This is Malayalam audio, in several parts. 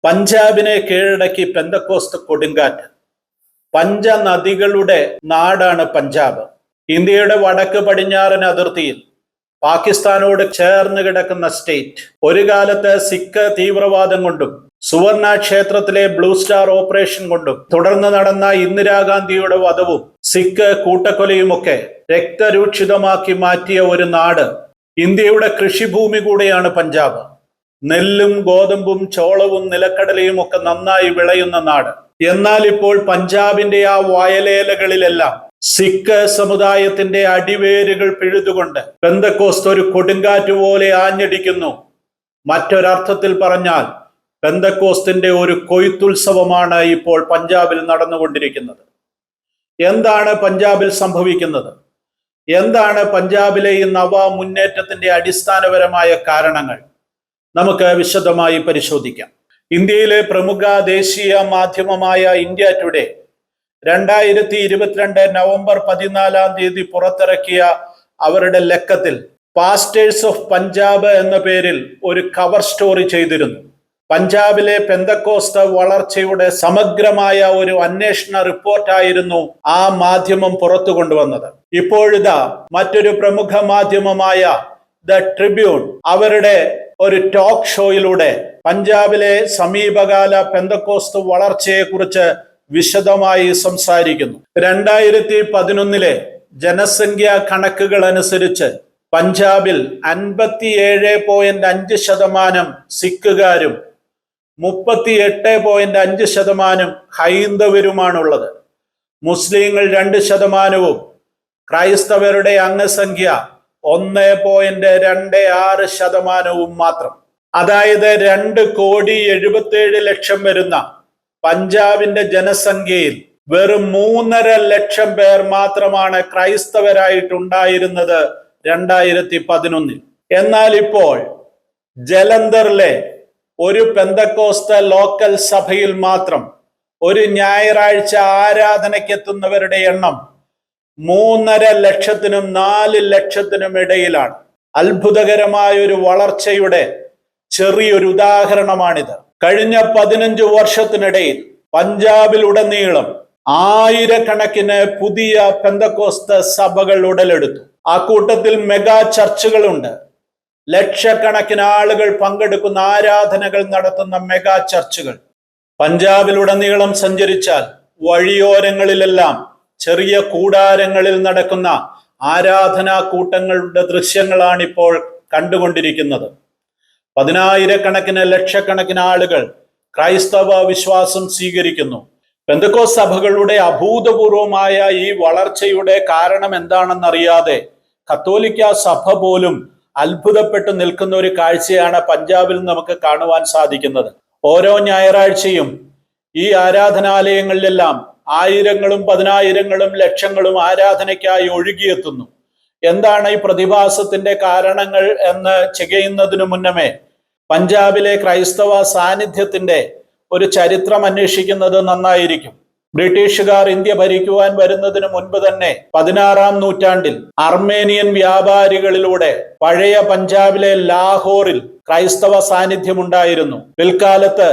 പഞ്ചാബിനെ കീഴടക്കി പെന്തക്കോസ്ത് കൊടുങ്കാറ്റ്. പഞ്ചനദികളുടെ നാടാണ് പഞ്ചാബ്. ഇന്ത്യയുടെ വടക്ക് പടിഞ്ഞാറൻ അതിർത്തിയിൽ പാകിസ്ഥാനോട് ചേർന്ന് കിടക്കുന്ന സ്റ്റേറ്റ്. ഒരു കാലത്ത് സിഖ് തീവ്രവാദം കൊണ്ടും സുവർണ ക്ഷേത്രത്തിലെ ബ്ലൂ സ്റ്റാർ ഓപ്പറേഷൻ കൊണ്ടും തുടർന്ന് നടന്ന ഇന്ദിരാഗാന്ധിയുടെ വധവും സിഖ് കൂട്ടക്കൊലയുമൊക്കെ രക്തരൂക്ഷിതമാക്കി മാറ്റിയ ഒരു നാട്. ഇന്ത്യയുടെ കൃഷിഭൂമി കൂടെയാണ് പഞ്ചാബ്. നെല്ലും ഗോതമ്പും ചോളവും നിലക്കടലയും ഒക്കെ നന്നായി വിളയുന്ന നാട്. എന്നാൽ ഇപ്പോൾ പഞ്ചാബിന്റെ ആ വയലേലകളിലെല്ലാം സിഖ് സമുദായത്തിന്റെ അടിവേരുകൾ പിഴുതുകൊണ്ട് പെന്തക്കോസ്ത് ഒരു കൊടുങ്കാറ്റ് പോലെ ആഞ്ഞടിക്കുന്നു. മറ്റൊരർത്ഥത്തിൽ പറഞ്ഞാൽ പെന്തക്കോസ്തിന്റെ ഒരു കൊയ്ത്തുത്സവമാണ് ഇപ്പോൾ പഞ്ചാബിൽ നടന്നുകൊണ്ടിരിക്കുന്നത്. എന്താണ് പഞ്ചാബിൽ സംഭവിക്കുന്നത്? എന്താണ് പഞ്ചാബിലെ ഈ നവ മുന്നേറ്റത്തിന്റെ അടിസ്ഥാനപരമായ കാരണങ്ങൾ? നമുക്ക് വിശദമായി പരിശോധിക്കാം. ഇന്ത്യയിലെ പ്രമുഖ ദേശീയ മാധ്യമമായ ഇന്ത്യ ടുഡേ 2022 നവംബർ 14 പുറത്തിറക്കിയ അവരുടെ ലക്കത്തിൽ പാസ്റ്റേഴ്സ് ഓഫ് പഞ്ചാബ് എന്ന പേരിൽ ഒരു കവർ സ്റ്റോറി ചെയ്തിരുന്നു. പഞ്ചാബിലെ പെന്തക്കോസ്ത് വളർച്ചയുടെ സമഗ്രമായ ഒരു അന്വേഷണ റിപ്പോർട്ടായിരുന്നു ആ മാധ്യമം പുറത്തു കൊണ്ടുവന്നത്. ഇപ്പോഴിതാ മറ്റൊരു പ്രമുഖ മാധ്യമമായ ദ ട്രിബ്യൂൺ അവരുടെ ഒരു ടോക്ക് ഷോയിലൂടെ പഞ്ചാബിലെ സമീപകാല പെന്തക്കോസ്ത് വളർച്ചയെക്കുറിച്ച് വിശദമായി സംസാരിക്കുന്നു. 2011 ജനസംഖ്യാ കണക്കുകൾ അനുസരിച്ച് പഞ്ചാബിൽ 57.5% സിഖുകാരും 38.5% ഹൈന്ദവരുമാണുള്ളത്. മുസ്ലിങ്ങൾ 2%, ക്രൈസ്തവരുടെ അംഗസംഖ്യ 1.26% മാത്രം. അതായത് 2,77,00,000 വരുന്ന പഞ്ചാബിന്റെ ജനസംഖ്യയിൽ വെറും 3.5 ലക്ഷം പേർ മാത്രമാണ് ക്രൈസ്തവരായിട്ടുണ്ടായിരുന്നത് 2011. എന്നാൽ ഇപ്പോൾ ജലന്ധറിലെ ഒരു പെന്തക്കോസ്ത് ലോക്കൽ സഭയിൽ മാത്രം ഒരു ഞായറാഴ്ച ആരാധനയ്ക്കെത്തുന്നവരുടെ എണ്ണം 3.5 ലക്ഷത്തിനും 4 ലക്ഷത്തിനും ഇടയിലാണ്. അത്ഭുതകരമായ ഒരു വളർച്ചയുടെ ചെറിയൊരു ഉദാഹരണമാണിത്. കഴിഞ്ഞ 15 വർഷത്തിനിടയിൽ പഞ്ചാബിലുടനീളം ആയിരക്കണക്കിന് പുതിയ പെന്തക്കോസ്ത് സഭകൾ ഉടലെടുത്തു. ആ കൂട്ടത്തിൽ മെഗാ ചർച്ചുകളുണ്ട്. ലക്ഷക്കണക്കിന് ആളുകൾ പങ്കെടുക്കുന്ന ആരാധനകൾ നടത്തുന്ന മെഗാ ചർച്ചുകൾ. പഞ്ചാബിലുടനീളം സഞ്ചരിച്ചാൽ വഴിയോരങ്ങളിലെല്ലാം ചെറിയ കൂടാരങ്ങളിൽ നടക്കുന്ന ആരാധനാ കൂട്ടങ്ങളുടെ ദൃശ്യങ്ങളാണ് ഇപ്പോൾ കണ്ടുകൊണ്ടിരിക്കുന്നത്. 10,000-കണക്കിന് ലക്ഷക്കണക്കിന് ആളുകൾ ക്രൈസ്തവ വിശ്വാസം സ്വീകരിക്കുന്നു. പെന്തക്കോസ്ത് സഭകളുടെ അഭൂതപൂർവമായ ഈ വളർച്ചയുടെ കാരണം എന്താണെന്നറിയാതെ കത്തോലിക്ക സഭ പോലും അത്ഭുതപ്പെട്ടു നിൽക്കുന്ന ഒരു കാഴ്ചയാണ് പഞ്ചാബിൽ നമുക്ക് കാണുവാൻ സാധിക്കുന്നത്. ഓരോ ഞായറാഴ്ചയും ഈ ആരാധനാലയങ്ങളിലെല്ലാം ആയിരങ്ങളും 10,000-ങ്ങളും ലക്ഷങ്ങളും ആരാധനയ്ക്കായി ഒഴുകിയെത്തുന്നു. എന്താണ് ഈ പ്രതിഭാസത്തിന്റെ കാരണങ്ങൾ എന്ന് ചെയ്യുന്നതിനു മുന്നമേ പഞ്ചാബിലെ ക്രൈസ്തവ സാന്നിധ്യത്തിന്റെ ഒരു ചരിത്രം അന്വേഷിക്കുന്നത് നന്നായിരിക്കും. ബ്രിട്ടീഷുകാർ ഇന്ത്യ ഭരിക്കുവാൻ വരുന്നതിന് മുൻപ് തന്നെ 16-ാം നൂറ്റാണ്ടിൽ അർമേനിയൻ വ്യാപാരികളിലൂടെ പഴയ പഞ്ചാബിലെ ലാഹോറിൽ ക്രൈസ്തവ സാന്നിധ്യമുണ്ടായിരുന്നു. പിൽക്കാലത്ത്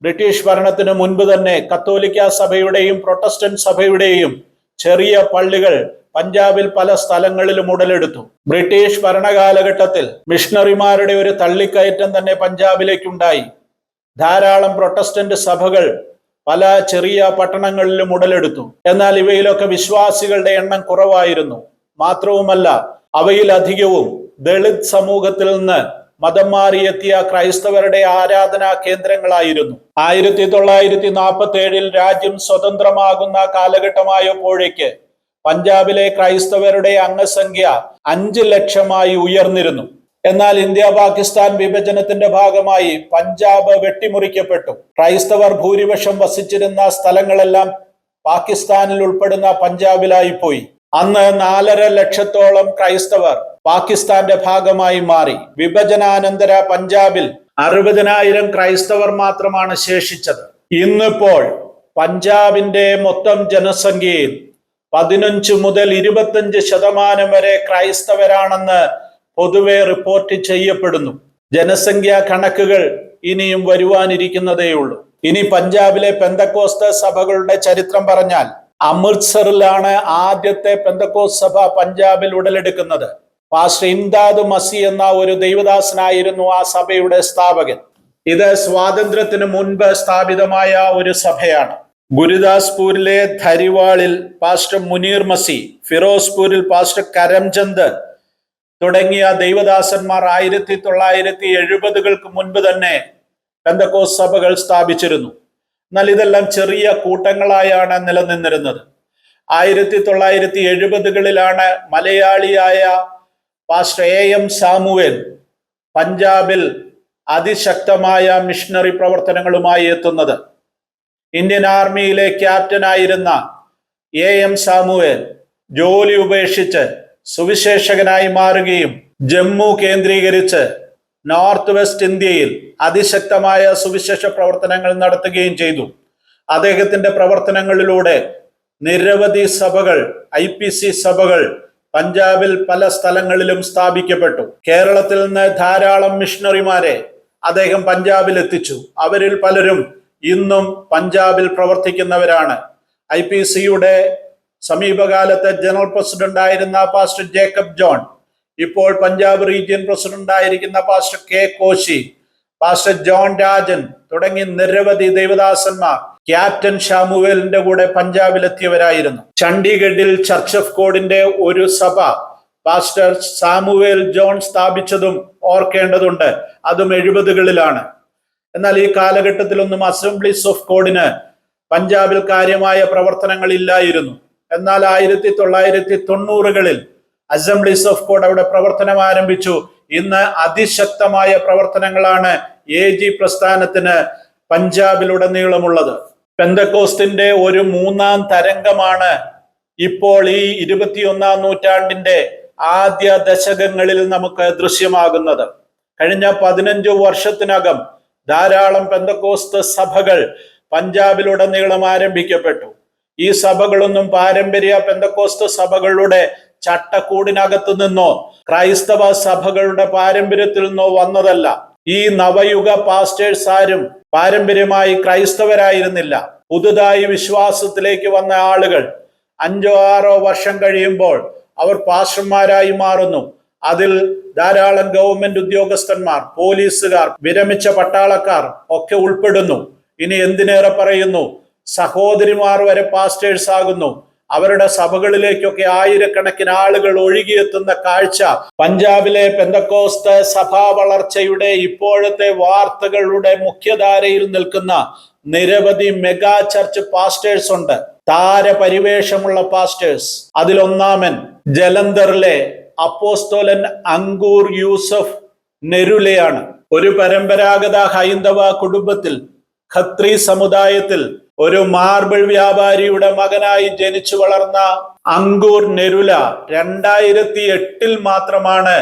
ബ്രിട്ടീഷ് ഭരണത്തിന് മുൻപ് തന്നെ കത്തോലിക്ക സഭയുടെയും പ്രൊട്ടസ്റ്റന്റ് സഭയുടെയും ചെറിയ പള്ളികൾ പഞ്ചാബിൽ പല സ്ഥലങ്ങളിലും ഉടലെടുത്തു. ബ്രിട്ടീഷ് ഭരണകാലഘട്ടത്തിൽ മിഷണറിമാരുടെ ഒരു തള്ളിക്കയറ്റം തന്നെ പഞ്ചാബിലേക്കുണ്ടായി. ധാരാളം പ്രൊട്ടസ്റ്റന്റ് സഭകൾ പല ചെറിയ പട്ടണങ്ങളിലും ഉടലെടുത്തു. എന്നാൽ ഇവയിലൊക്കെ വിശ്വാസികളുടെ എണ്ണം കുറവായിരുന്നു. മാത്രവുമല്ല, അവയിലധികവും ദളിത് സമൂഹത്തിൽ നിന്ന് മതം മാറിയെത്തിയ ക്രൈസ്തവരുടെ ആരാധനാ കേന്ദ്രങ്ങളായിരുന്നു. 1947 രാജ്യം സ്വതന്ത്രമാകുന്ന കാലഘട്ടമായപ്പോഴേക്ക് പഞ്ചാബിലെ ക്രൈസ്തവരുടെ അംഗസംഖ്യ 5 ലക്ഷമായി ഉയർന്നിരുന്നു. എന്നാൽ ഇന്ത്യ പാകിസ്ഥാൻ വിഭജനത്തിന്റെ ഭാഗമായി പഞ്ചാബ് വെട്ടിമുറിക്കപ്പെട്ടു. ക്രൈസ്തവർ ഭൂരിപക്ഷം വസിച്ചിരുന്ന സ്ഥലങ്ങളെല്ലാം പാകിസ്ഥാനിൽ ഉൾപ്പെടുന്ന പഞ്ചാബിലായി പോയി. അന്ന് 4.5 ലക്ഷത്തോളം ക്രൈസ്തവർ പാകിസ്ഥാന്റെ ഭാഗമായി മാറി. വിഭജനാനന്തര പഞ്ചാബിൽ 60,000 ക്രൈസ്തവർ മാത്രമാണ് ശേഷിച്ചത്. ഇന്നിപ്പോൾ പഞ്ചാബിന്റെ മൊത്തം ജനസംഖ്യയിൽ 15 മുതൽ 25% വരെ ക്രൈസ്തവരാണെന്ന് പൊതുവെ റിപ്പോർട്ട് ചെയ്യപ്പെടുന്നു. ജനസംഖ്യാ കണക്കുകൾ ഇനിയും വരുവാനിരിക്കുന്നതേയുള്ളൂ. ഇനി പഞ്ചാബിലെ പെന്തക്കോസ്ത് സഭകളുടെ ചരിത്രം പറഞ്ഞാൽ, അമൃത്സറിലാണ് ആദ്യത്തെ പെന്തക്കോസ്ത് സഭ പഞ്ചാബിൽ ഉടലെടുക്കുന്നത്. പാസ്റ്റർ ഇംദാദ് മസി എന്ന ഒരു ദൈവദാസനായിരുന്നു ആ സഭയുടെ സ്ഥാപകൻ. ഇത് സ്വാതന്ത്ര്യത്തിന് മുൻപ് സ്ഥാപിതമായ ഒരു സഭയാണ്. ഗുരുദാസ്പൂരിലെ ധരിവാളിൽ പാസ്റ്റർ മുനീർ മസി, ഫിറോസ്പൂരിൽ പാസ്റ്റർ കരംചന്ദ് തുടങ്ങിയ ദൈവദാസന്മാർ 1970-കൾക്ക് മുൻപ് തന്നെ പെന്തക്കോസ്ത് സഭകൾ സ്ഥാപിച്ചിരുന്നു. എന്നാൽ ഇതെല്ലാം ചെറിയ കൂട്ടങ്ങളായാണ് നിലനിന്നിരുന്നത്. 1970-കളിലാണ് മലയാളിയായ പാസ്റ്റർ AM സാമുവേൽ പഞ്ചാബിൽ അതിശക്തമായ മിഷണറി പ്രവർത്തനങ്ങളുമായി എത്തുന്നത്. ഇന്ത്യൻ ആർമിയിലെ ക്യാപ്റ്റനായിരുന്ന AM സാമുവേൽ ജോലി ഉപേക്ഷിച്ച് സുവിശേഷകനായി മാറുകയും ജമ്മു കേന്ദ്രീകരിച്ച് നോർത്ത് വെസ്റ്റ് ഇന്ത്യയിൽ അതിശക്തമായ സുവിശേഷ പ്രവർത്തനങ്ങൾ നടത്തുകയും ചെയ്തു. അദ്ദേഹത്തിന്റെ പ്രവർത്തനങ്ങളിലൂടെ നിരവധി സഭകൾ, IPC സഭകൾ പഞ്ചാബിൽ പല സ്ഥലങ്ങളിലും സ്ഥാപിക്കപ്പെട്ടു. കേരളത്തിൽ നിന്ന് ധാരാളം മിഷണറിമാരെ അദ്ദേഹം പഞ്ചാബിൽ എത്തിച്ചു. അവരിൽ പലരും ഇന്നും പഞ്ചാബിൽ പ്രവർത്തിക്കുന്നവരാണ്. IPCയുടെ സമീപകാലത്തെ ജനറൽ പ്രസിഡന്റ് ആയിരുന്ന പാസ്റ്റർ ജേക്കബ് ജോൺ, ഇപ്പോൾ പഞ്ചാബ് റീജിയൻ പ്രസിഡന്റ് ആയിരിക്കുന്ന pastor K Koshy, pastor John Rajan തുടങ്ങി നിരവധി ദൈവദാസന്മാർ ക്യാപ്റ്റൻ ഷാമുവേലിന്റെ കൂടെ പഞ്ചാബിലെത്തിയവരായിരുന്നു. ചണ്ഡീഗഡിൽ ചർച്ച് ഓഫ് ഗോഡിന്റെ ഒരു സഭ പാസ്റ്റർ സാമുവേൽ ജോൺ സ്ഥാപിച്ചതും ഓർക്കേണ്ടതുണ്ട്. അതും 70-കളിലാണ്. എന്നാൽ ഈ കാലഘട്ടത്തിലൊന്നും അസംബ്ലീസ് ഓഫ് ഗോഡിന് പഞ്ചാബിൽ കാര്യമായ പ്രവർത്തനങ്ങൾ ഇല്ലായിരുന്നു. എന്നാൽ 1990-കളിൽ അസംബ്ലീസ് ഓഫ് ഗോഡ് അവിടെ പ്രവർത്തനം ആരംഭിച്ചു. ഇന്ന് അതിശക്തമായ പ്രവർത്തനങ്ങളാണ് AG പ്രസ്ഥാനത്തിന് പഞ്ചാബിലുടനീളമുള്ളത്. പെന്തക്കോസ്തിന്റെ ഒരു മൂന്നാം തരംഗമാണ് ഇപ്പോൾ ഈ 21-ാം നൂറ്റാണ്ടിന്റെ ആദ്യ ദശകങ്ങളിൽ നമുക്ക് ദൃശ്യമാകുന്നത്. കഴിഞ്ഞ 15 വർഷത്തിനകം ധാരാളം പെന്തക്കോസ്ത് സഭകൾ പഞ്ചാബിലുടനീളം ആരംഭിക്കപ്പെട്ടു. ഈ സഭകളൊന്നും പാരമ്പര്യ പെന്തക്കോസ്ത് സഭകളുടെ ചട്ടക്കൂടിനകത്തു നിന്നോ ക്രൈസ്തവ സഭകളുടെ പാരമ്പര്യത്തിൽ നിന്നോ വന്നതല്ല. ഈ നവയുഗ പാസ്റ്റേഴ്സ് ആരും പാരമ്പര്യമായി ക്രൈസ്തവരായിരുന്നില്ല. പുതുതായി വിശ്വാസത്തിലേക്ക് വന്ന ആളുകൾ 5-6 വർഷം കഴിയുമ്പോൾ അവർ പാസ്റ്റർമാരായി മാറുന്നു. അതിൽ ധാരാളം ഗവൺമെന്റ് ഉദ്യോഗസ്ഥന്മാർ, പോലീസുകാർ, വിരമിച്ച പട്ടാളക്കാർ ഒക്കെ ഉൾപ്പെടുന്നു. ഇനി എന്തിനേറെ പറയുന്നു, സഹോദരിമാർ വരെ പാസ്റ്റേഴ്സ് ആകുന്നു. അവരുടെ സഭകളിലേക്കൊക്കെ ആയിരക്കണക്കിന് ആളുകൾ ഒഴുകിയെത്തുന്ന കാഴ്ച പഞ്ചാബിലെ പെന്തക്കോസ്ത് സഭാ വളർച്ചയുടെ ഇപ്പോഴത്തെ വാർത്തകളുടെ മുഖ്യധാരയിൽ നിൽക്കുന്ന നിരവധി മെഗാ ചർച്ച് പാസ്റ്റേഴ്സ് ഉണ്ട്. താരപരിവേഷമുള്ള പാസ്റ്റേഴ്സ്. അതിലൊന്നാമൻ ജലന്ധറിലെ അപ്പോസ്തോലൻ അങ്കൂർ യൂസഫ് നെരുലയാണ്. ഒരു പരമ്പരാഗത ഹൈന്ദവ കുടുംബത്തിൽ, ഖത്രി സമുദായത്തിൽ ഒരു മാർബിൾ വ്യാപാരിയുടെ മകനായി ജനിച്ചു വളർന്ന അങ്കൂർ നെരുല 2008-ൽ മാത്രമാണ്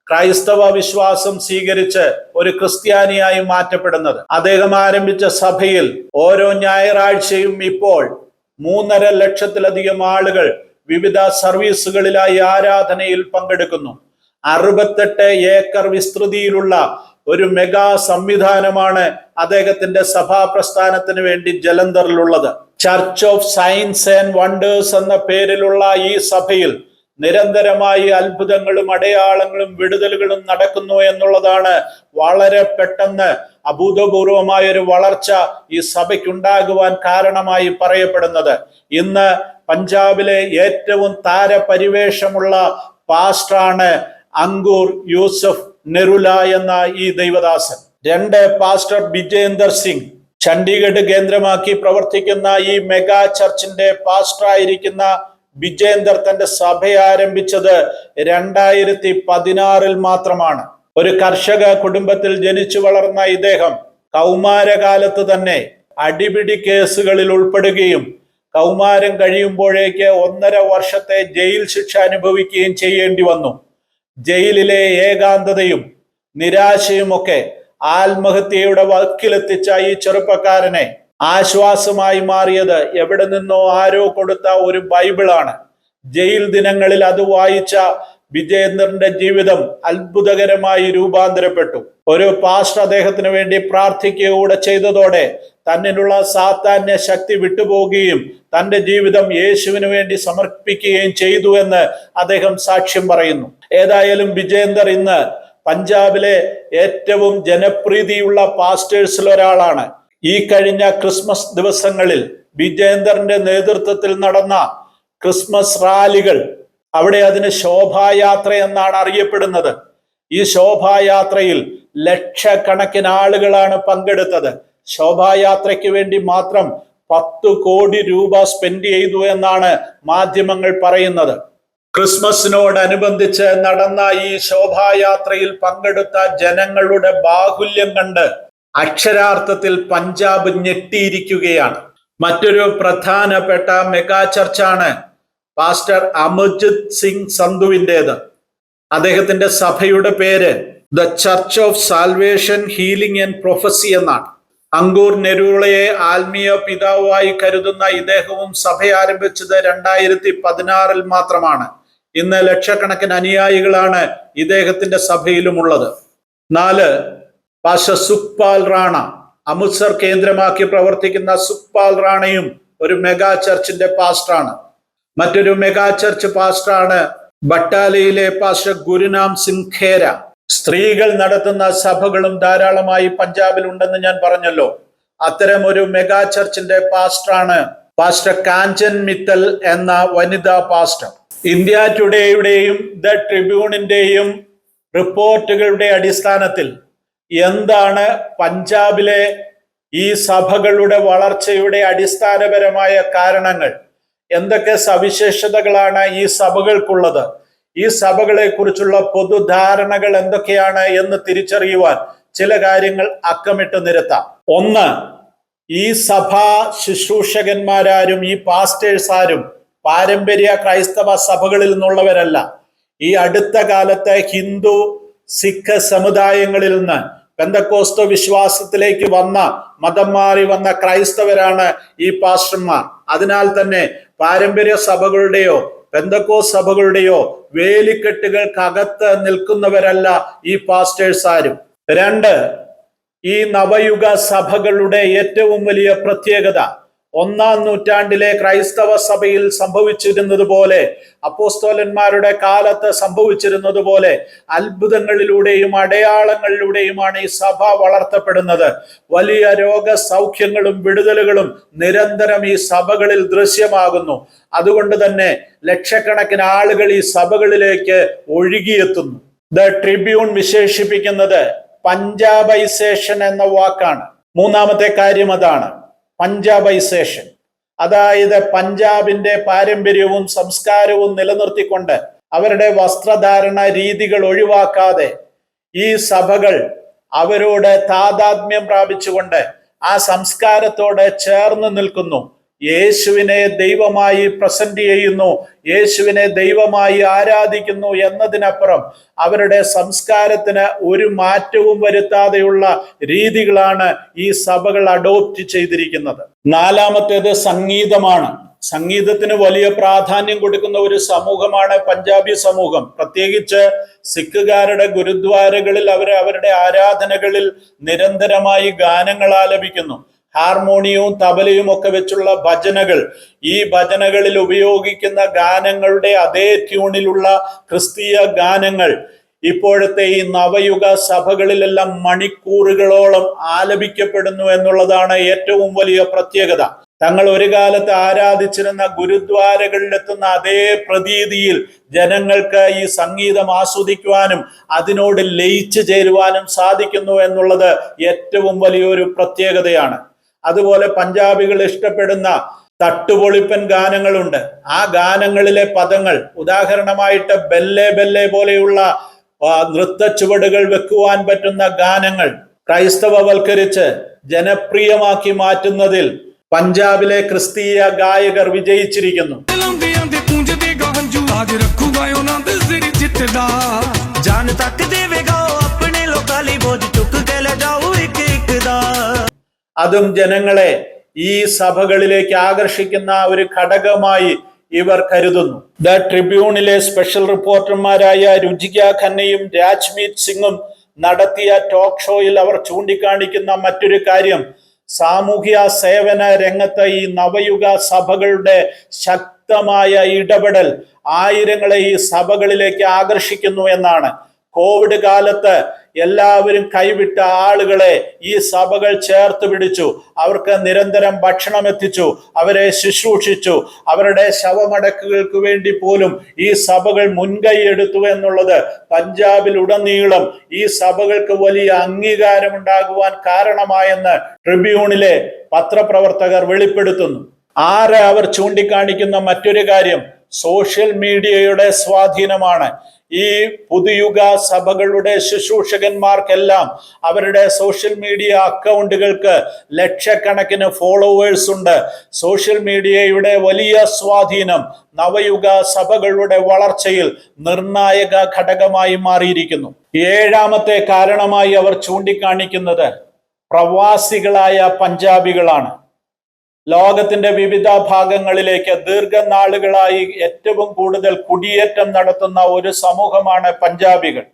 ക്രൈസ്തവ വിശ്വാസം സ്വീകരിച്ച് ഒരു ക്രിസ്ത്യാനിയായി മാറ്റപ്പെടുന്നത്. അദ്ദേഹം ആരംഭിച്ച സഭയിൽ ഓരോ ഞായറാഴ്ചയും ഇപ്പോൾ 3.5 ലക്ഷത്തിലധികം ആളുകൾ വിവിധ സർവീസുകളിലായി ആരാധനയിൽ പങ്കെടുക്കുന്നു. 68 ഏക്കർ വിസ്തൃതിയിലുള്ള ഒരു മെഗാ സംവിധാനമാണ് അദ്ദേഹത്തിന്റെ സഭാ പ്രസ്ഥാനത്തിന് വേണ്ടി ജലന്ധറിലുള്ളത്. Church of science and wonders എന്ന പേരിലുള്ള ഈ സഭയിൽ നിരന്തരമായി അത്ഭുതങ്ങളും അടയാളങ്ങളും വിടുതലുകളും നടക്കുന്നു എന്നുള്ളതാണ് വളരെ പെട്ടെന്ന് അഭൂതപൂർവമായ ഒരു വളർച്ച ഈ സഭയ്ക്കുണ്ടാകുവാൻ കാരണമായി പറയപ്പെടുന്നത്. ഇന്ന് പഞ്ചാബിലെ ഏറ്റവും താരപരിവേഷമുള്ള പാസ്റ്ററാണ് അങ്കൂർ യൂസഫ് നെരുല എന്ന ഈ ദൈവദാസൻ. 2 പാസ്റ്റർ ബിജേന്ദർ സിംഗ്, ചണ്ഡീഗഡ് കേന്ദ്രമാക്കി പ്രവർത്തിക്കുന്ന ഈ മെഗാ ചർച്ചിന്റെ പാസ്റ്ററായിരിക്കുന്ന ബിജേന്ദർ തന്റെ സഭ ആരംഭിച്ചത് 2016-ൽ മാത്രമാണ്. ഒരു കർഷക കുടുംബത്തിൽ ജനിച്ചു വളർന്ന ഇദ്ദേഹം കൗമാരകാലത്ത് തന്നെ അടിപിടി കേസുകളിൽ ഉൾപ്പെടുകയും കൗമാരം കഴിയുമ്പോഴേക്ക് 1.5 വർഷത്തെ ജയിൽ ശിക്ഷ അനുഭവിക്കുകയും ചെയ്യേണ്ടി വന്നു. ജയിലിലെ ഏകാന്തതയും നിരാശയുമൊക്കെ ആത്മഹത്യയുടെ വക്കിലെത്തിച്ച ഈ ചെറുപ്പക്കാരനെ ആശ്വാസമായി മാറിയത് എവിടെ നിന്നോ ആരോ കൊടുത്ത ഒരു ബൈബിളാണ്. ജയിൽ ദിനങ്ങളിൽ അത് വായിച്ച വിജയേന്ദ്രന്റെ ജീവിതം അത്ഭുതകരമായി രൂപാന്തരപ്പെട്ടു. ഒരു പാസ്റ്റർ അദ്ദേഹത്തിന് വേണ്ടി പ്രാർത്ഥിക്കുകയൂടെ ചെയ്തതോടെ തന്നിലുള്ള സാത്താന്യ ശക്തി വിട്ടുപോകുകയും തന്റെ ജീവിതം യേശുവിന് വേണ്ടി സമർപ്പിക്കുകയും ചെയ്തു എന്ന് അദ്ദേഹം സാക്ഷ്യം പറയുന്നു. ഏതായാലും വിജേന്ദർ ഇന്ന് പഞ്ചാബിലെ ഏറ്റവും ജനപ്രീതിയുള്ള പാസ്റ്റേഴ്സിൽ ഒരാളാണ്. ഈ കഴിഞ്ഞ ക്രിസ്മസ് ദിവസങ്ങളിൽ വിജേന്ദറിന്റെ നേതൃത്വത്തിൽ നടന്ന ക്രിസ്മസ് റാലികൾ, അവിടെ അതിന് ശോഭായാത്ര എന്നാണ് അറിയപ്പെടുന്നത്. ഈ ശോഭായാത്രയിൽ ലക്ഷക്കണക്കിന് ആളുകളാണ് പങ്കെടുത്തത്. ശോഭായാത്രയ്ക്ക് വേണ്ടി മാത്രം 10 കോടി രൂപ സ്പെൻഡ് ചെയ്തു എന്നാണ് മാധ്യമങ്ങൾ പറയുന്നത്. ക്രിസ്മസിനോടനുബന്ധിച്ച് നടന്ന ഈ ശോഭായാത്രയിൽ പങ്കെടുത്ത ജനങ്ങളുടെ ബാഹുല്യം കണ്ട് അക്ഷരാർത്ഥത്തിൽ പഞ്ചാബ് ഞെട്ടിയിരിക്കുകയാണ്. മറ്റൊരു പ്രധാനപ്പെട്ട മെഗാ ചർച്ചാണ് പാസ്റ്റർ അമർജിത് സിംഗ് സന്ധുവിൻ്റെത്. അദ്ദേഹത്തിന്റെ സഭയുടെ പേര് the church of salvation healing and prophecy എന്നാണ്. അങ്കൂർ നെരൂളയെ ആത്മീയ പിതാവായി കരുതുന്ന ഇദ്ദേഹവും സഭ ആരംഭിച്ചത് 2016 മാത്രമാണ്. ഇന്ന് ലക്ഷക്കണക്കിന് അനുയായികളാണ് ഇദ്ദേഹത്തിന്റെ സഭയിലുമുള്ളത്. 4, പാസ്റ്റർ സുഖ്പാൽ റാണ. അമൃത്സർ കേന്ദ്രമാക്കി പ്രവർത്തിക്കുന്ന സുഖ്പാൽ റാണയും ഒരു മെഗാ ചർച്ചിന്റെ പാസ്റ്ററാണ്. മറ്റൊരു മെഗാ ചർച്ച് പാസ്റ്ററാണ് ബട്ടാലയിലെ പാസ്റ്റർ ഗുരുനാം സിംഗ് ഖേര. സ്ത്രീകൾ നടത്തുന്ന സഭകളും ധാരാളമായി പഞ്ചാബിൽ ഉണ്ടെന്ന് ഞാൻ പറഞ്ഞല്ലോ. അത്തരം ഒരു മെഗാ ചർച്ചിന്റെ പാസ്റ്ററാണ് പാസ്റ്റർ കാഞ്ചൻ മിത്തൽ എന്ന വനിതാ പാസ്റ്റർ. ഇന്ത്യ ടുഡേയുടെയും ദ ട്രിബ്യൂണിന്റെയും റിപ്പോർട്ടുകളുടെ അടിസ്ഥാനത്തിൽ എന്താണ് പഞ്ചാബിലെ ഈ സഭകളുടെ വളർച്ചയുടെ അടിസ്ഥാനപരമായ കാരണങ്ങൾ, എന്തൊക്കെ സവിശേഷതകളാണ് ഈ സഭകൾക്കുള്ളത്, ഈ സഭകളെ കുറിച്ചുള്ള പൊതുധാരണകൾ എന്തൊക്കെയാണ് എന്ന് തിരിച്ചറിയുവാൻ ചില കാര്യങ്ങൾ അക്കമിട്ട് നിരത്താം. 1, ഈ സഭാ ശുശ്രൂഷകന്മാരാരും ഈ പാസ്റ്റേഴ്സാരും പാരമ്പര്യ ക്രൈസ്തവ സഭകളിൽ നിന്നുള്ളവരല്ല. ഈ അടുത്ത കാലത്തെ ഹിന്ദു സിഖ് സമുദായങ്ങളിൽ നിന്ന് പെന്തക്കോസ്ത വിശ്വാസത്തിലേക്ക് വന്ന, മതം മാറി വന്ന ക്രൈസ്തവരാണ് ഈ പാസ്റ്റർമാർ. അതിനാൽ തന്നെ പാരമ്പര്യ സഭകളുടെയോ പെന്തക്കോസ് സഭകളുടെയോ വേലിക്കെട്ടുകൾക്കകത്ത് നിൽക്കുന്നവരല്ല ഈ പാസ്റ്റേഴ്സ് ആരും. 2, ഈ നവയുഗ സഭകളുടെ ഏറ്റവും വലിയ പ്രത്യേകത 1-ാം നൂറ്റാണ്ടിലെ ക്രൈസ്തവ സഭയിൽ സംഭവിച്ചിരുന്നത് പോലെ, അപ്പോസ്തലന്മാരുടെ കാലത്ത് സംഭവിച്ചിരുന്നത് പോലെ അത്ഭുതങ്ങളിലൂടെയും അടയാളങ്ങളിലൂടെയുമാണ് ഈ സഭ വളർത്തപ്പെടുന്നത്. വലിയ രോഗസൗഖ്യങ്ങളും വിടുതലുകളും നിരന്തരം ഈ സഭകളിൽ ദൃശ്യമാകുന്നു. അതുകൊണ്ട് തന്നെ ലക്ഷക്കണക്കിന് ആളുകൾ ഈ സഭകളിലേക്ക് ഒഴുകിയെത്തുന്നു. ദ ട്രിബ്യൂൺ വിശേഷിപ്പിക്കുന്നത് പഞ്ചാബൈസേഷൻ എന്ന വാക്കാണ്. 3-ാമത്തെ കാര്യം അതാണ്, പഞ്ചാബൈസേഷൻ. അതായത് പഞ്ചാബിന്റെ പാരമ്പര്യവും സംസ്കാരവും നിലനിർത്തിക്കൊണ്ട് അവരുടെ വസ്ത്രധാരണ രീതികൾ ഒഴിവാക്കാതെ ഈ സഭകൾ അവരോട് താതാത്മ്യം പ്രാപിച്ചുകൊണ്ട് ആ സംസ്കാരത്തോട് ചേർന്ന് നിൽക്കുന്നു. യേശുവിനെ ദൈവമായി പ്രസന്റ് ചെയ്യുന്നു, യേശുവിനെ ദൈവമായി ആരാധിക്കുന്നു എന്നതിനപ്പുറം അവരുടെ സംസ്കാരത്തിന് ഒരു മാറ്റവും വരുത്താതെയുള്ള രീതികളാണ് ഈ സഭകൾ അഡോപ്റ്റ് ചെയ്തിരിക്കുന്നത്. 4-ാമത്തേത് സംഗീതമാണ്. സംഗീതത്തിന് വലിയ പ്രാധാന്യം കൊടുക്കുന്ന ഒരു സമൂഹമാണ് പഞ്ചാബി സമൂഹം. പ്രത്യേകിച്ച് സിഖുകാരുടെ ഗുരുദ്വാരകളിൽ അവരുടെ ആരാധനകളിൽ നിരന്തരമായി ഗാനങ്ങൾ ആലപിക്കുന്നു. ഹാർമോണിയവും തബലയും ഒക്കെ വെച്ചുള്ള ഭജനകൾ, ഈ ഭജനകളിൽ ഉപയോഗിക്കുന്ന ഗാനങ്ങളുടെ അതേ ട്യൂണിലുള്ള ക്രിസ്തീയ ഗാനങ്ങൾ ഇപ്പോഴത്തെ ഈ നവയുഗ സഭകളിലെല്ലാം മണിക്കൂറുകളോളം ആലപിക്കപ്പെടുന്നു എന്നുള്ളതാണ് ഏറ്റവും വലിയ പ്രത്യേകത. തങ്ങൾ ഒരു കാലത്ത് ആരാധിച്ചിരുന്ന ഗുരുദ്വാരകളിലെത്തുന്ന അതേ പ്രതീതിയിൽ ജനങ്ങൾക്ക് ഈ സംഗീതം ആസ്വദിക്കുവാനും അതിനോട് ലയിച്ചു ചേരുവാനും സാധിക്കുന്നു എന്നുള്ളത് ഏറ്റവും വലിയൊരു പ്രത്യേകതയാണ്. അതുപോലെ പഞ്ചാബികൾ ഇഷ്ടപ്പെടുന്ന തട്ടുപൊളിപ്പൻ ഗാനങ്ങളുണ്ട്. ആ ഗാനങ്ങളിലെ പദങ്ങൾ, ഉദാഹരണമായിട്ട് ബെല്ലെ ബെല്ലെ പോലെയുള്ള നൃത്ത ചുവടുകൾ വെക്കുവാൻ പറ്റുന്ന ഗാനങ്ങൾ ക്രൈസ്തവവൽക്കരിച്ച് ജനപ്രിയമാക്കി മാറ്റുന്നതിൽ പഞ്ചാബിലെ ക്രിസ്തീയ ഗായകർ വിജയിച്ചിരിക്കുന്നു. അതും ജനങ്ങളെ ഈ സഭകളിലേക്ക് ആകർഷിക്കുന്ന ഒരു ഘടകമായി ഇവർ കരുതുന്നു. ദ ട്രിബ്യൂണിലെ സ്പെഷ്യൽ റിപ്പോർട്ടർമാരായ രുചിക ഖന്നയും രാജ്മീത് സിംഗും നടത്തിയ ടോക്ക് ഷോയിൽ അവർ ചൂണ്ടിക്കാണിക്കുന്ന മറ്റൊരു കാര്യം, സാമൂഹ്യ സേവന രംഗത്ത് ഈ നവയുഗ സഭകളുടെ ശക്തമായ ഇടപെടൽ ആയിരങ്ങളെ ഈ സഭകളിലേക്ക് ആകർഷിക്കുന്നു എന്നാണ്. കോവിഡ് കാലത്ത് എല്ലാവരും കൈവിട്ട ആളുകളെ ഈ സഭകൾ ചേർത്ത് പിടിച്ചു, അവർക്ക് നിരന്തരം ഭക്ഷണം എത്തിച്ചു, അവരെ ശുശ്രൂഷിച്ചു. അവരുടെ ശവമടക്കുകൾക്ക് വേണ്ടി പോലും ഈ സഭകൾ മുൻകൈ എടുത്തു എന്നുള്ളത് പഞ്ചാബിലുടനീളം ഈ സഭകൾക്ക് വലിയ അംഗീകാരം ഉണ്ടാകുവാൻ കാരണമായെന്ന് ട്രിബ്യൂണിലെ പത്രപ്രവർത്തകർ വെളിപ്പെടുത്തുന്നു. അവർ ചൂണ്ടിക്കാണിക്കുന്ന മറ്റൊരു കാര്യം സോഷ്യൽ മീഡിയയുടെ സ്വാധീനമാണ്. ഈ പുതുയുഗ സഭകളുടെ ശുശ്രൂഷകന്മാർക്കെല്ലാം അവരുടെ സോഷ്യൽ മീഡിയ അക്കൗണ്ടുകൾക്ക് ലക്ഷക്കണക്കിന് ഫോളോവേഴ്സ് ഉണ്ട്. സോഷ്യൽ മീഡിയയുടെ വലിയ സ്വാധീനം നവയുഗ സഭകളുടെ വളർച്ചയിൽ നിർണായക ഘടകമായി മാറിയിരിക്കുന്നു. ഏഴാമത്തെ കാരണമായി അവർ ചൂണ്ടിക്കാണിക്കുന്നത് പ്രവാസികളായ പഞ്ചാബികളാണ്. ലോകത്തിന്റെ വിവിധ ഭാഗങ്ങളിലേക്ക് ദീർഘനാളുകളായി ഏറ്റവും കൂടുതൽ കുടിയേറ്റം നടത്തുന്ന ഒരു സമൂഹമാണ് പഞ്ചാബികൾ.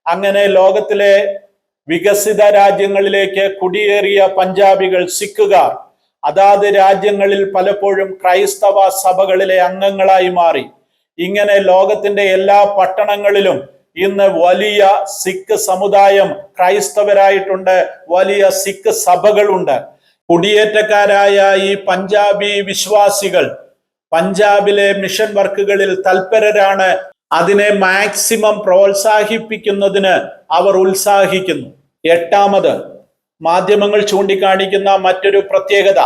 അങ്ങനെ ലോകത്തിലെ വികസിത രാജ്യങ്ങളിലേക്ക് കുടിയേറിയ പഞ്ചാബികൾ, സിഖുകാർ അതാത് രാജ്യങ്ങളിൽ പലപ്പോഴും ക്രൈസ്തവ സഭകളിലെ അംഗങ്ങളായി മാറി. ഇങ്ങനെ ലോകത്തിന്റെ എല്ലാ പട്ടണങ്ങളിലും ഇന്ന് വലിയ സിഖ് സമുദായം ക്രൈസ്തവരായിട്ടുണ്ട്, വലിയ സിഖ് സഭകളുണ്ട്. കുടിയേറ്റക്കാരായ ഈ പഞ്ചാബി വിശ്വാസികൾ പഞ്ചാബിലെ മിഷൻ വർക്കുകളിൽ തൽപരരാണ്. അതിനെ മാക്സിമം പ്രോത്സാഹിപ്പിക്കുന്നതിന് അവർ ഉത്സാഹിക്കുന്നു. എട്ടാമത്, മാധ്യമങ്ങൾ ചൂണ്ടിക്കാണിക്കുന്ന മറ്റൊരു പ്രത്യേകത,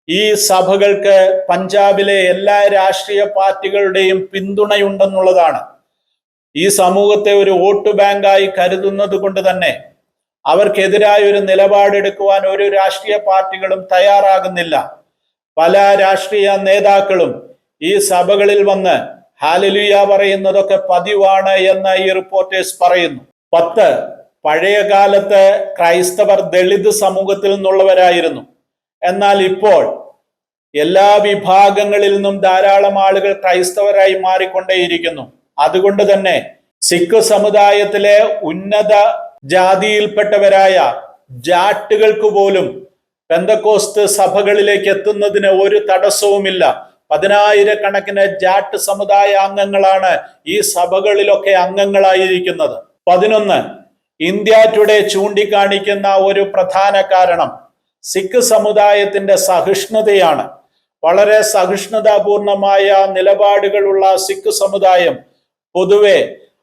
ഈ സഭകൾക്ക് പഞ്ചാബിലെ എല്ലാ രാഷ്ട്രീയ പാർട്ടികളുടെയും പിന്തുണയുണ്ടെന്നുള്ളതാണ്. ഈ സമൂഹത്തെ ഒരു വോട്ട് ബാങ്കായി കരുതുന്നത് കൊണ്ട് തന്നെ അവർക്കെതിരായ ഒരു നിലപാടെടുക്കുവാൻ ഒരു രാഷ്ട്രീയ പാർട്ടികളും തയ്യാറാകുന്നില്ല. പല രാഷ്ട്രീയ നേതാക്കളും ഈ സഭകളിൽ വന്ന് ഹല്ലേലൂയ പറയുന്നതൊക്കെ പതിവാണ് എന്ന് ഈ റിപ്പോർട്ടേഴ്സ് പറയുന്നു. 10, പഴയ കാലത്ത് ക്രൈസ്തവർ ദളിത് സമൂഹത്തിൽ നിന്നുള്ളവരായിരുന്നു. എന്നാൽ ഇപ്പോൾ എല്ലാ വിഭാഗങ്ങളിൽ നിന്നും ധാരാളം ആളുകൾ ക്രൈസ്തവരായി മാറിക്കൊണ്ടേയിരിക്കുന്നു. അതുകൊണ്ട് തന്നെ സിഖ് സമുദായത്തിലെ ഉന്നത ജാതിയിൽപ്പെട്ടവരായ ജാട്ടുകൾക്ക് പോലും പെന്തക്കോസ്ത് സഭകളിലേക്ക് എത്തുന്നതിന് ഒരു തടസ്സവുമില്ല. 10,000-കണക്കിന് ജാട്ട് സമുദായ അംഗങ്ങളാണ് ഈ സഭകളിലൊക്കെ അംഗങ്ങളായിരിക്കുന്നത്. 11, ഇന്ത്യ ടുഡേ ചൂണ്ടിക്കാണിക്കുന്ന ഒരു പ്രധാന കാരണം സിഖ് സമുദായത്തിന്റെ സഹിഷ്ണുതയാണ്. വളരെ സഹിഷ്ണുതാപൂർണമായ നിലപാടുകളുള്ള സിഖ് സമുദായം പൊതുവെ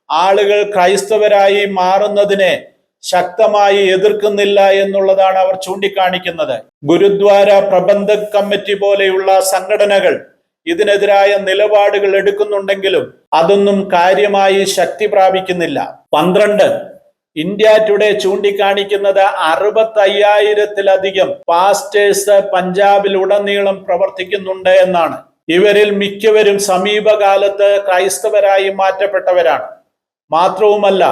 ആളുകൾ ക്രൈസ്തവരായി മാറുന്നതിനെ ശക്തമായി എതിർക്കുന്നില്ല എന്നുള്ളതാണ് അവർ ചൂണ്ടിക്കാണിക്കുന്നത്. ഗുരുദ്വാര പ്രബന്ധക് കമ്മിറ്റി പോലെയുള്ള സംഘടനകൾ ഇതിനെതിരായ നിലപാടുകൾ എടുക്കുന്നുണ്ടെങ്കിലും അതൊന്നും കാര്യമായി ശക്തി പ്രാപിക്കുന്നില്ല. 12, ഇന്ത്യ ടുഡേ ചൂണ്ടിക്കാണിക്കുന്നത് 65,000-ത്തിലധികം പാസ്റ്റേഴ്സ് പഞ്ചാബിൽ ഉടനീളം പ്രവർത്തിക്കുന്നുണ്ട് എന്നാണ്. ഇവരിൽ മിക്കവരും സമീപകാലത്ത് ക്രൈസ്തവരായി മാറ്റപ്പെട്ടവരാണ്. മാത്രവുമല്ല,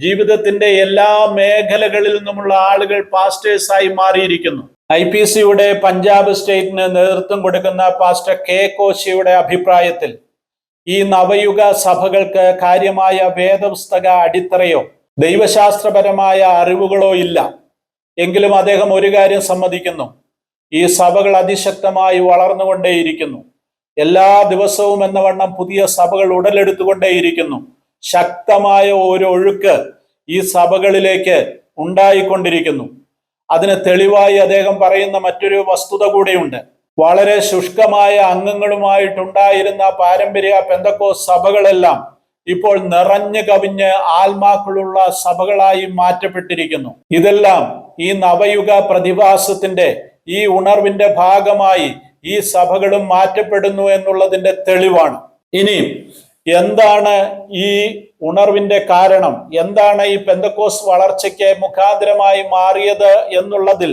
ജീവിതത്തിന്റെ എല്ലാ മേഖലകളിൽ നിന്നുമുള്ള ആളുകൾ പാസ്റ്റേഴ്സായി മാറിയിരിക്കുന്നു. IPCയുടെ പഞ്ചാബ് സ്റ്റേറ്റിന് നേതൃത്വം കൊടുക്കുന്ന പാസ്റ്റർ കെ കോശിയുടെ അഭിപ്രായത്തിൽ ഈ നവയുഗ സഭകൾക്ക് കാര്യമായ വേദപുസ്തക അടിത്തറയോ ദൈവശാസ്ത്രപരമായ അറിവുകളോ ഇല്ല. എങ്കിലും അദ്ദേഹം ഒരു കാര്യം സമ്മതിക്കുന്നു, ഈ സഭകൾ അതിശക്തമായി വളർന്നുകൊണ്ടേയിരിക്കുന്നു. എല്ലാ ദിവസവും എന്നവണ്ണം പുതിയ സഭകൾ ഉടലെടുത്തുകൊണ്ടേയിരിക്കുന്നു. ശക്തമായ ഒരു ഒഴുക്ക് ഈ സഭകളിലേക്ക് ഉണ്ടായിക്കൊണ്ടിരിക്കുന്നു. അതിന് തെളിവായി അദ്ദേഹം പറയുന്ന മറ്റൊരു വസ്തുത കൂടെയുണ്ട്. വളരെ ശുഷ്കമായ അംഗങ്ങളുമായിട്ടുണ്ടായിരുന്ന പാരമ്പര്യ പെന്തക്കോസ്ത് സഭകളെല്ലാം ഇപ്പോൾ നിറഞ്ഞു കവിഞ്ഞ് ആത്മാക്കളുള്ള സഭകളായി മാറ്റപ്പെട്ടിരിക്കുന്നു. ഇതെല്ലാം ഈ നവയുഗ പ്രതിഭാസത്തിന്റെ ഈ ഉണർവിന്റെ ഭാഗമായി ഈ സഭകളും മാറ്റപ്പെടുന്നു എന്നുള്ളതിന്റെ തെളിവാണ്. ഇനി എന്താണ് ഈ ഉണർവിന്റെ കാരണം? എന്താണ് ഈ പെന്തക്കോസ്ത് വളർച്ചയ്ക്ക് മുഖാന്തരമായി മാറിയത് എന്നുള്ളതിൽ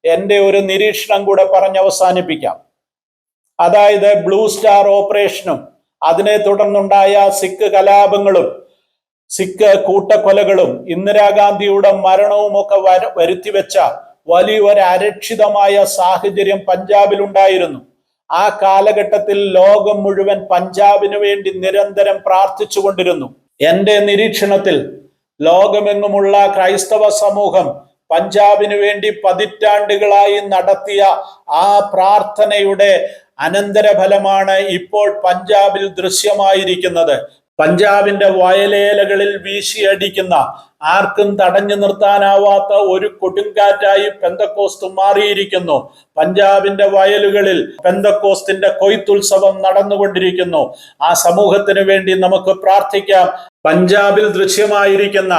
എൻ്റെ ഒരു നിരീക്ഷണം കൂടെ പറഞ്ഞ് അവസാനിപ്പിക്കാം. അതായത് ബ്ലൂ സ്റ്റാർ ഓപ്പറേഷനും അതിനെ തുടർന്നുണ്ടായ സിഖ് കലാപങ്ങളും സിഖ് കൂട്ടക്കൊലകളും ഇന്ദിരാഗാന്ധിയുടെ മരണവും ഒക്കെ വരുത്തിവെച്ച വലിയൊരു അരക്ഷിതമായ സാഹചര്യം പഞ്ചാബിലുണ്ടായിരുന്നു. ആ കാലഘട്ടത്തിൽ ലോകം മുഴുവൻ പഞ്ചാബിനു വേണ്ടി നിരന്തരം പ്രാർത്ഥിച്ചുകൊണ്ടിരുന്നു. എൻ്റെ നിരീക്ഷണത്തിൽ ലോകമെങ്ങുമുള്ള ക്രൈസ്തവ സമൂഹം പഞ്ചാബിനു വേണ്ടി പതിറ്റാണ്ടുകളായി നടത്തിയ ആ പ്രാർത്ഥനയുടെ അനന്തരഫലമാണ് ഇപ്പോൾ പഞ്ചാബിൽ ദൃശ്യമായിരിക്കുന്നത്. പഞ്ചാബിന്റെ വയലേലകളിൽ വീശിയടിക്കുന്ന, ആർക്കും തടഞ്ഞു നിർത്താനാവാത്ത ഒരു കൊടുങ്കാറ്റായി പെന്തക്കോസ്ത് മാറിയിരിക്കുന്നു. പഞ്ചാബിന്റെ വയലുകളിൽ പെന്തക്കോസ്തിന്റെ കൊയ്ത്തുത്സവം നടന്നുകൊണ്ടിരിക്കുന്നു. ആ സമൂഹത്തിന് വേണ്ടി നമുക്ക് പ്രാർത്ഥിക്കാം. പഞ്ചാബിൽ ദൃശ്യമായിരിക്കുന്ന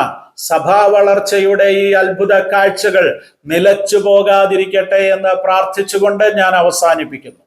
സഭാ വളർച്ചയുടെ ഈ അത്ഭുത കാഴ്ചകൾ നിലച്ചു പോകാതിരിക്കട്ടെ എന്ന് പ്രാർത്ഥിച്ചുകൊണ്ട് ഞാൻ അവസാനിപ്പിക്കുന്നു.